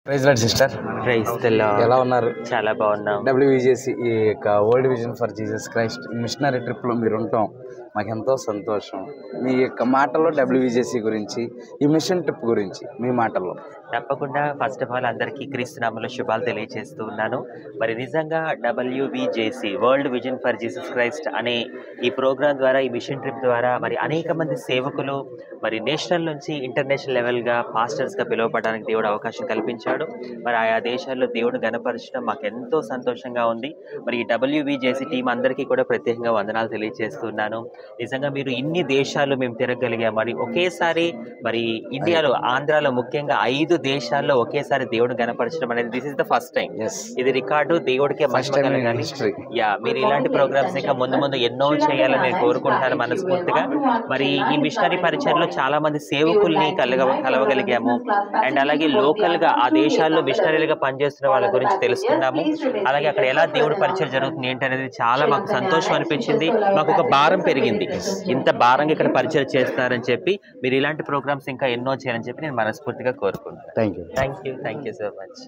Praise Lord sister, praise the Lord. ఎలా ఉన్నారు? చాలా బాగున్నాం. డబ్ల్యూవిజేసి ఈ యొక్క world vision for Jesus Christ missionary ట్రిప్లో మీరు ఉంటాం, మాకు ఎంతో సంతోషం. మీ యొక్క మాటల్లో డబ్ల్యూవిజేసి గురించి, ఈ మిషన్ ట్రిప్ గురించి మీ మాటల్లో. తప్పకుండా ఫస్ట్ ఆఫ్ ఆల్ అందరికీ క్రీస్తు నామములో శుభాలు తెలియజేస్తూ ఉన్నాను. మరి నిజంగా WVJC world vision for Jesus Christ అనే ఈ ప్రోగ్రాం ద్వారా, ఈ మిషన్ ట్రిప్ ద్వారా మరి అనేక మంది సేవకులు మరి నేషనల్ నుంచి ఇంటర్నేషనల్ లెవెల్గా పాస్టర్స్గా పిలువపడడానికి దేవుడు అవకాశం కల్పించాడు. మరి ఆయా దేశాల్లో దేవుడు గణపరచడం మాకు ఎంతో సంతోషంగా ఉంది. మరి ఈ డబ్ల్యూవిజేసి టీం అందరికీ కూడా ప్రత్యేకంగా వందనాలు తెలియజేస్తున్నాను. నిజంగా మీరు ఇన్ని దేశాలు మేము తిరగలిగాం. మరి ఒకేసారి మరి ఇండియాలో, ఆంధ్రాలో ముఖ్యంగా 5 దేశాల్లో ఒకేసారి దేవుడు గణపరచడం అనేది this is the first time. ఇది రికార్డు, దేవుడికే మహిమ కలగాలి. మీరు ఇలాంటి ప్రోగ్రామ్స్ ఇంకా ముందు ముందు ఎన్నో చేయాలని నేను కోరుకుంటాను మనస్ఫూర్తిగా. మరి ఈ మిషనరీ పరిచయంలో చాలా మంది సేవకుల్ని కలవగలిగాము. అండ్ అలాగే లోకల్ గా ఆ దేశాల్లో మిషనరీలుగా పనిచేస్తున్న వాళ్ళ గురించి తెలుసుకున్నాము. అలాగే అక్కడ ఎలా దేవుడి పరిచయం జరుగుతుంది ఏంటి అనేది చాలా మాకు సంతోషం అనిపించింది. మాకు ఒక భారం పెరిగింది, ఇంత భారంగా ఇక్కడ పరిచయం చేస్తున్నారని చెప్పి. మీరు ఇలాంటి ప్రోగ్రామ్స్ ఇంకా ఎన్నో చేయాలని చెప్పి నేను మనస్ఫూర్తిగా కోరుకుంటున్నాను. Thank you so much.